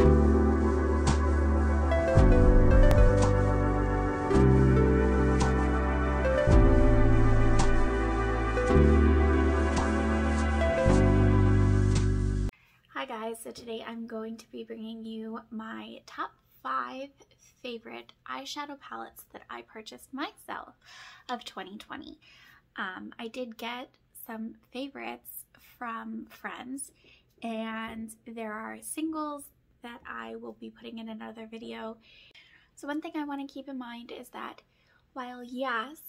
Hi guys, so today I'm going to be bringing you my top 5 favorite eyeshadow palettes that I purchased myself of 2020. I did get some favorites from friends, and there are singles that I will be putting in another video. So one thing I want to keep in mind is that while yes,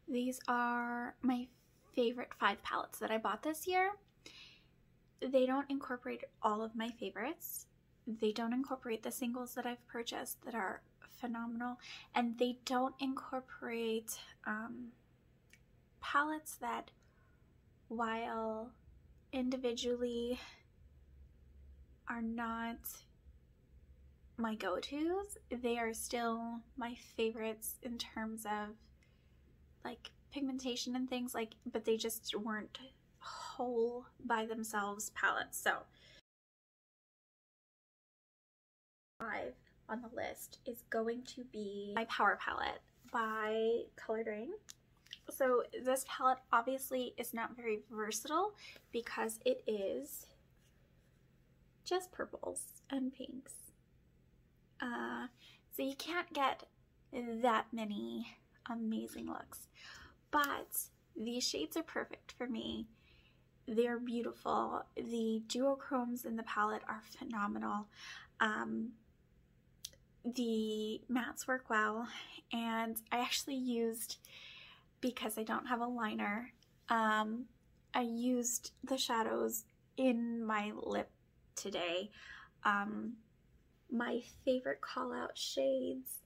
these are my favorite 5 palettes that I bought this year, they don't incorporate all of my favorites. They don't incorporate the singles that I've purchased that are phenomenal, and they don't incorporate palettes that, while individually are not my go-tos, they are still my favorites in terms of like pigmentation and things, like, but they just weren't whole by themselves palettes. So 5 on the list is going to be my Power Palette by Colored Rain. So this palette obviously is not very versatile because it is just purples and pinks. So you can't get that many amazing looks, but these shades are perfect for me. They're beautiful. The duochromes in the palette are phenomenal. The mattes work well, and I actually used, because I don't have a liner, I used the shadows in my lip today. My favorite call out shades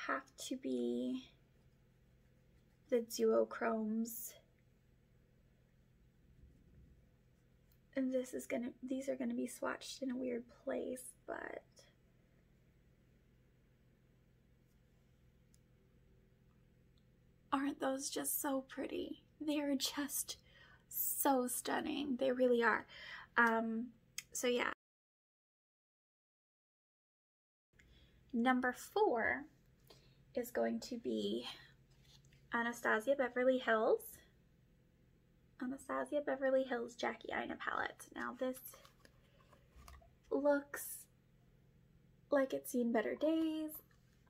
have to be the duochromes. And these are gonna be swatched in a weird place, but aren't those just so pretty? They are just so stunning. They really are. So yeah. Number 4 is going to be Anastasia Beverly Hills Jackie Aina palette. Now this looks like it's seen better days.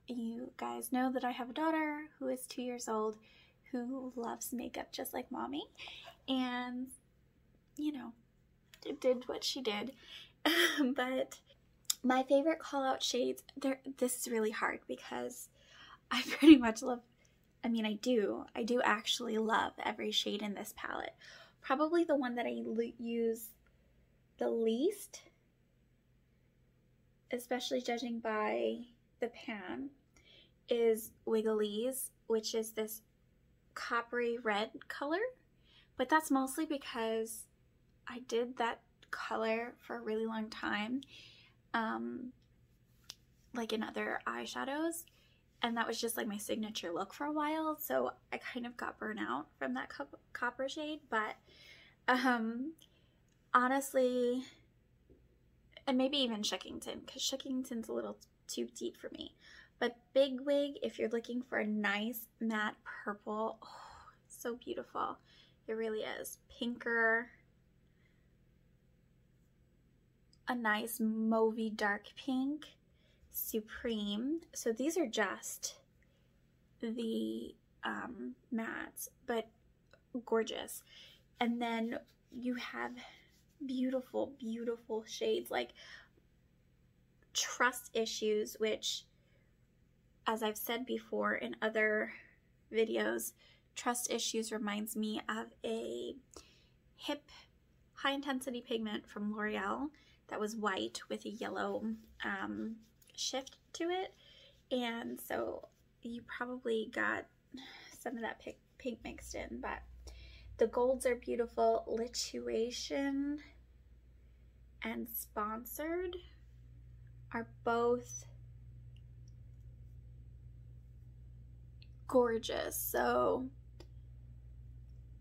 You guys know that I have a daughter who is 2 years old who loves makeup just like mommy, and you know, it did what she did. But my favorite call out shades, this is really hard because I pretty much love, I mean, I do actually love every shade in this palette. Probably the one that I use the least, especially judging by the pan, is Wiggly's, which is this coppery red color. But that's mostly because I did that color for a really long time, like in other eyeshadows, and that was just like my signature look for a while, so I kind of got burnt out from that copper shade. But honestly, and maybe even Shookington, because Shookington's a little too deep for me, but Big Wig, if you're looking for a nice matte purple, oh, so beautiful, it really is. Pinker, a nice mauvey dark pink, Supreme. So these are just the mattes, but gorgeous. And then you have beautiful, beautiful shades like Trust Issues, which, as I've said before in other videos, Trust Issues reminds me of a hip high intensity pigment from L'Oreal that was white with a yellow shift to it, and so you probably got some of that pink mixed in. But the golds are beautiful. Lituation and Sponsored are both gorgeous. So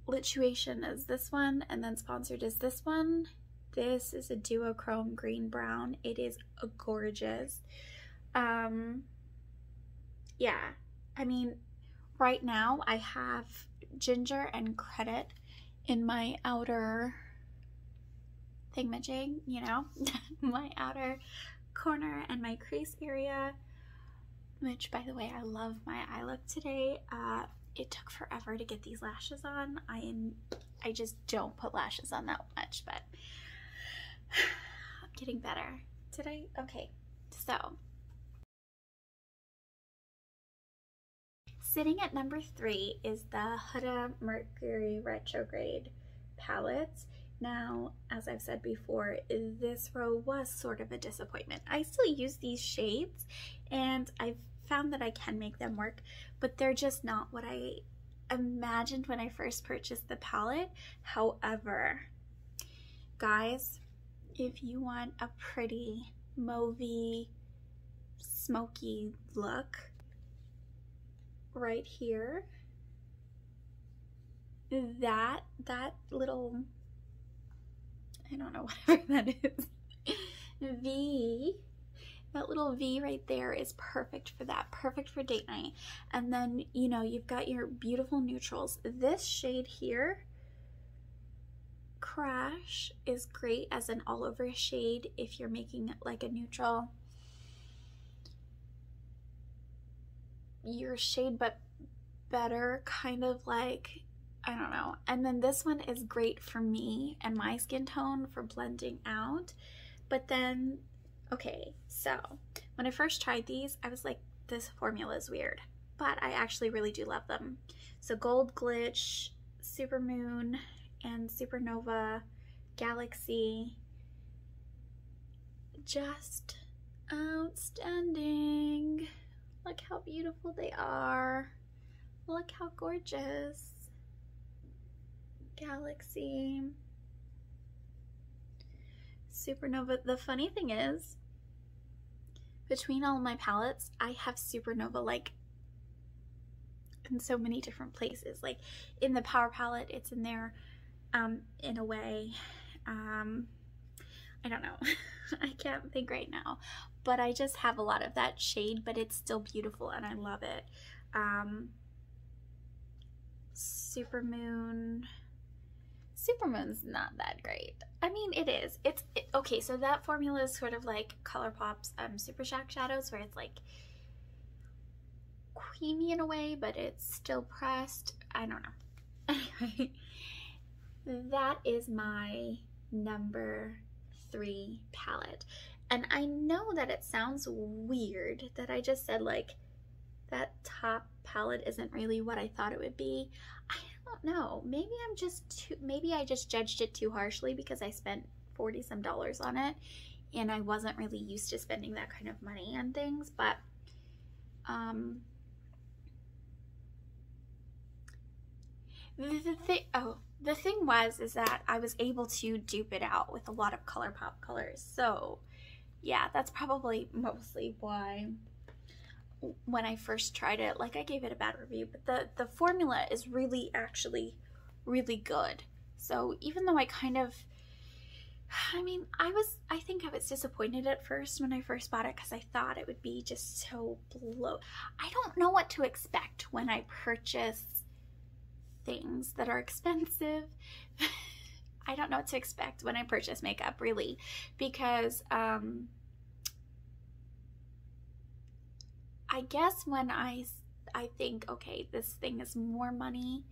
Lituation is this one, and then Sponsored is this one. This is a duochrome green brown. It is gorgeous. Yeah, I mean, right now I have ginger and credit in my outer thingamajig, you know, my outer corner and my crease area, which, by the way, I love my eye look today. It took forever to get these lashes on. I just don't put lashes on that much, but I'm getting better. Did I? Okay, so sitting at number 3 is the Huda Mercury Retrograde palette. Now, as I've said before, this row was sort of a disappointment. I still use these shades, and I've found that I can make them work, but they're just not what I imagined when I first purchased the palette. However, guys, if you want a pretty mauvey, smoky look, right here, that little, I don't know, whatever that is, V, that little V right there is perfect for that, perfect for date night. And then, you know, you've got your beautiful neutrals. This shade here, Crash, is great as an all over shade if you're making it like a neutral. Your shade but better, kind of like, I don't know. And then this one is great for me and my skin tone for blending out. But then, okay, so when I first tried these, I was like, this formula is weird, but I actually really do love them. So Gold Glitch, Supermoon, and Supernova, Galaxy, just outstanding. Look how beautiful they are. Look how gorgeous. Galaxy, Supernova. The funny thing is, between all of my palettes, I have Supernova like in so many different places. Like in the Power palette, it's in there in a way. I don't know. I can't think right now, but I just have a lot of that shade, but it's still beautiful and I love it. Supermoon's not that great. I mean, it is. Okay, so that formula is sort of like ColourPop's Super Shack Shadows, where it's like creamy in a way, but it's still pressed. I don't know. Anyway, that is my number 3 palette. And I know that it sounds weird that I just said like that top palette isn't really what I thought it would be. I don't know. Maybe I just judged it too harshly because I spent $40 some on it and I wasn't really used to spending that kind of money on things. But the thing is that I was able to dupe it out with a lot of ColourPop colors. So yeah, that's probably mostly why when I first tried it, like, I gave it a bad review, but the formula is really actually really good. So even though I kind of, I mean, I think I was disappointed at first when I first bought it because I thought it would be just so blow. I don't know what to expect when I purchase things that are expensive. I don't know what to expect when I purchase makeup, really, because I guess when I think, okay, this thing is more money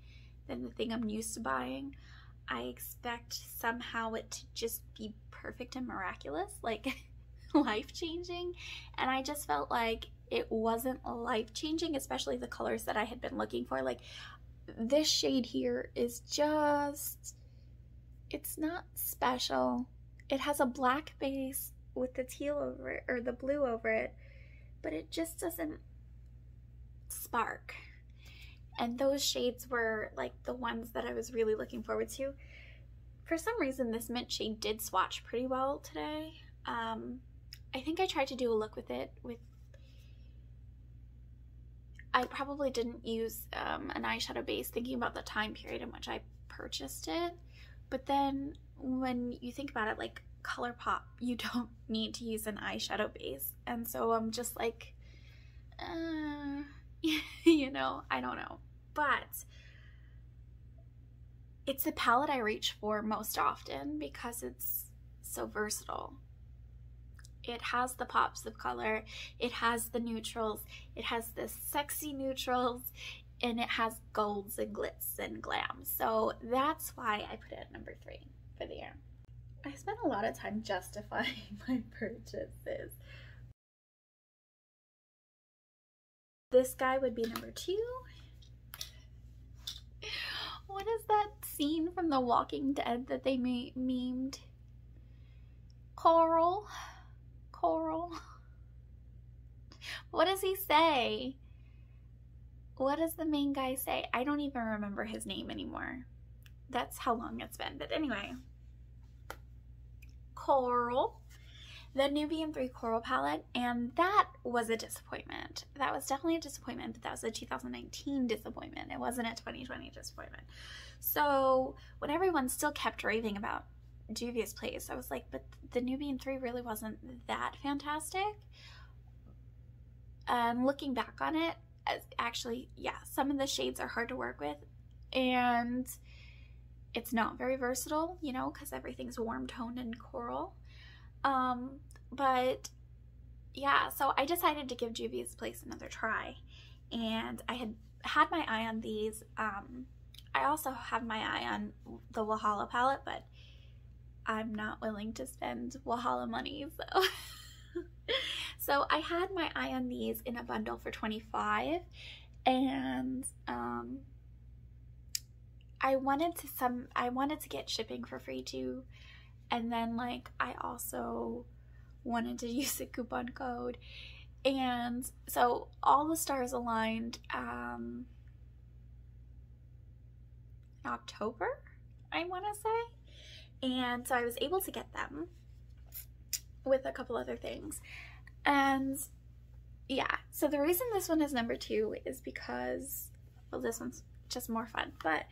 than the thing I'm used to buying, I expect somehow it to just be perfect and miraculous, like life-changing. And I just felt like it wasn't life-changing, especially the colors that I had been looking for. Like this shade here is just, it's not special. It has a black base with the teal over it, or the blue over it, but it just doesn't spark. And those shades were like the ones that I was really looking forward to. For some reason, this mint shade did swatch pretty well today. I think I tried to do a look with it I probably didn't use an eyeshadow base thinking about the time period in which I purchased it. But then when you think about it, like ColourPop, you don't need to use an eyeshadow base. And so I'm just like, you know, I don't know. But it's the palette I reach for most often because it's so versatile. It has the pops of color, it has the neutrals, it has the sexy neutrals, and it has golds and glitz and glam. So that's why I put it at number 3 for the year. I spent a lot of time justifying my purchases. This guy would be number 2. What is that scene from The Walking Dead that they memed? Coral? What does he say? What does the main guy say? I don't even remember his name anymore. That's how long it's been. But anyway, Coral, the Nubian 3 Coral palette, and that was a disappointment. That was definitely a disappointment, but that was a 2019 disappointment. It wasn't a 2020 disappointment. So when everyone still kept raving about Juvia's Place, I was like, but the Nubian 3 really wasn't that fantastic. Looking back on it, actually, yeah, some of the shades are hard to work with, and it's not very versatile, you know, because everything's warm toned and coral. But yeah, so I decided to give Juvia's Place another try, and I had my eye on these. I also have my eye on the Walhalla palette, but I'm not willing to spend Walhalla money, so so I had my eye on these in a bundle for $25, and I wanted to get shipping for free too, and then like I also wanted to use a coupon code, and so all the stars aligned. October, I want to say, and so I was able to get them with a couple other things. And yeah, so the reason this one is number 2 is because, well, this one's just more fun, but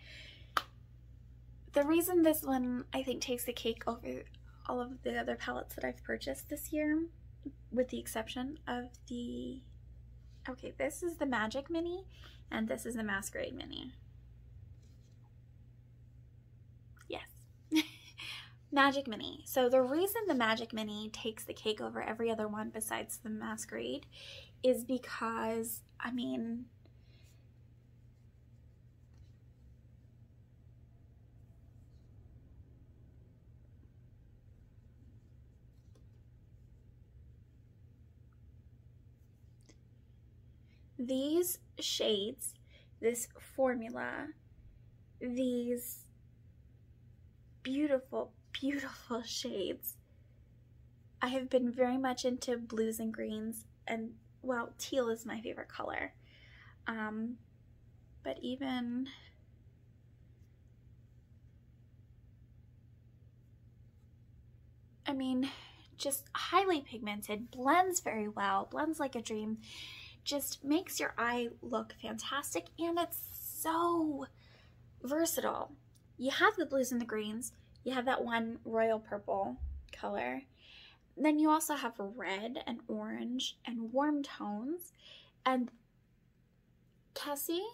the reason this one I think takes the cake over all of the other palettes that I've purchased this year, with the exception of the, okay, this is the Magic Mini and this is the Masquerade Mini. Yes. Magic Mini. So the reason the Magic Mini takes the cake over every other one besides the Masquerade is because, I mean, these shades, this formula, these beautiful, beautiful shades. I have been very much into blues and greens, and well, teal is my favorite color. But even I mean, just highly pigmented, blends very well, blends like a dream, just makes your eye look fantastic, and it's so versatile. You have the blues and the greens, you have that one royal purple color, then you also have red and orange and warm tones, and Cassie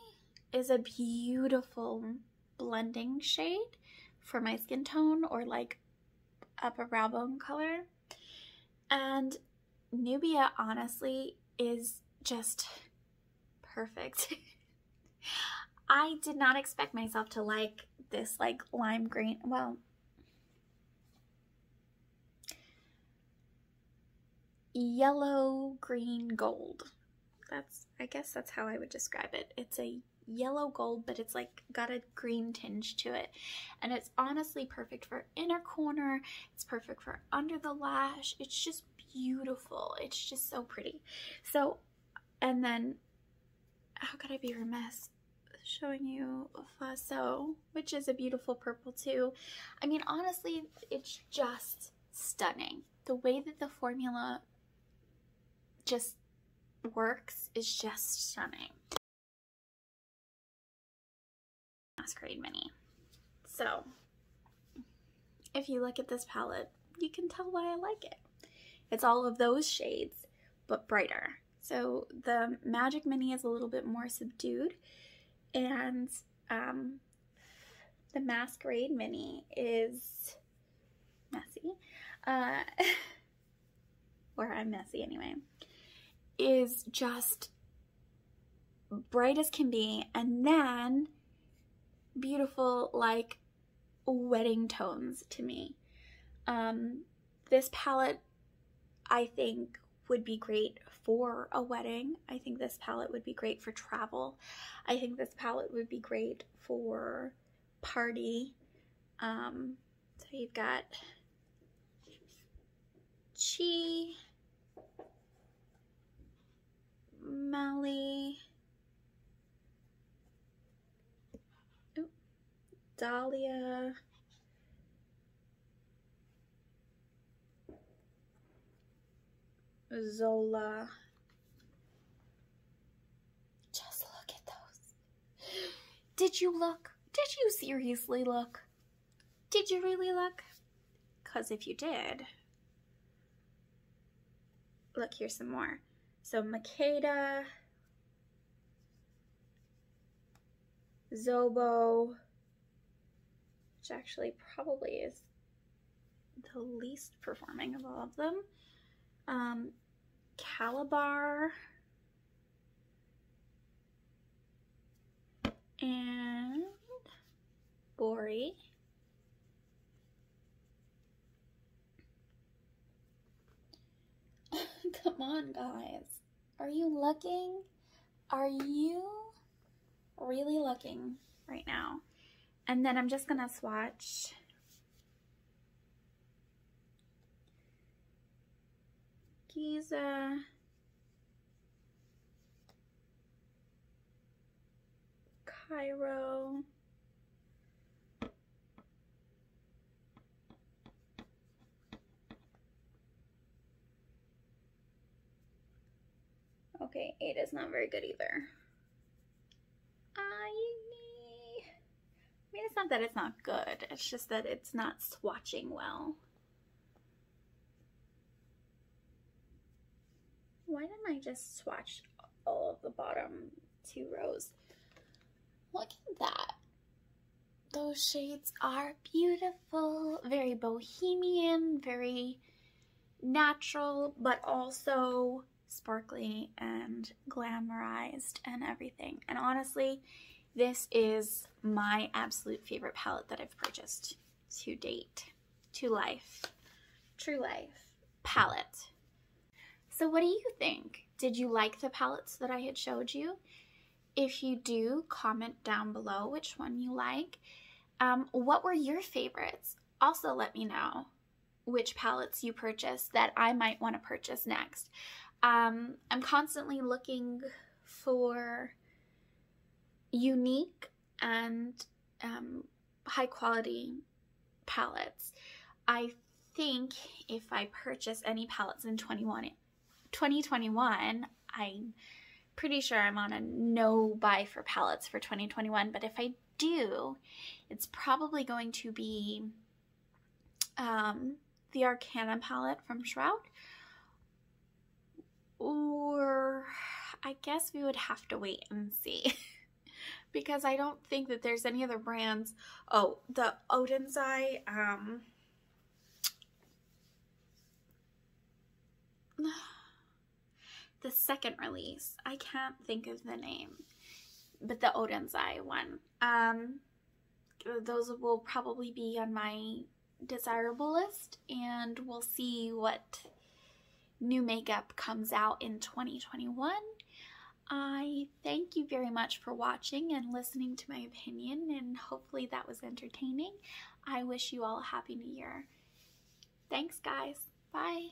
is a beautiful blending shade for my skin tone, or like upper brow bone color. And Nubia honestly is just perfect. I did not expect myself to like this like lime green, well, yellow green gold. I guess that's how I would describe it. It's a yellow gold, but it's like got a green tinge to it, and it's honestly perfect for inner corner. It's perfect for under the lash. It's just beautiful. It's just so pretty. So, and then how could I be remiss showing you Faso, which is a beautiful purple too. I mean, honestly, it's just stunning. The way that the formula just works is just stunning. Masquerade Mini. So if you look at this palette, you can tell why I like it. It's all of those shades, but brighter. So the Magic Mini is a little bit more subdued, and the Masquerade Mini is messy, or I'm messy anyway, is just bright as can be, and then beautiful like wedding tones to me. This palette I think would be great for a wedding. I think this palette would be great for travel. I think this palette would be great for party. So you've got Chi, Melly, Dahlia, Zola. Just look at those. Did you look? Did you seriously look? Did you really look? Because if you did, look, here's some more. So Makeda, Zobo, which actually probably is the least performing of all of them. Calabar, and Bori. Come on, guys. Are you looking? Are you really looking right now? And then I'm just gonna swatch Giza, Cairo, okay, 8 is not very good either. I mean, it's not that it's not good, it's just that it's not swatching well. Why didn't I just swatch all of the bottom 2 rows? Look at that. Those shades are beautiful, very bohemian, very natural, but also sparkly and glamorized and everything. And honestly, this is my absolute favorite palette that I've purchased to date. True Life palette. So what do you think? Did you like the palettes that I had showed you? If you do, comment down below which one you like. What were your favorites? Also let me know which palettes you purchased that I might want to purchase next. I'm constantly looking for unique and high quality palettes. I think if I purchase any palettes in 2021, I'm pretty sure I'm on a no buy for palettes for 2021, but if I do, it's probably going to be the Arcana palette from Shroud, or I guess we would have to wait and see because I don't think that there's any other brands. Oh, the Odin's Eye, the second release, I can't think of the name, but the Odin's Eye one, those will probably be on my desirable list, and we'll see what new makeup comes out in 2021. I thank you very much for watching and listening to my opinion, and hopefully that was entertaining. I wish you all a Happy New Year. Thanks, guys. Bye.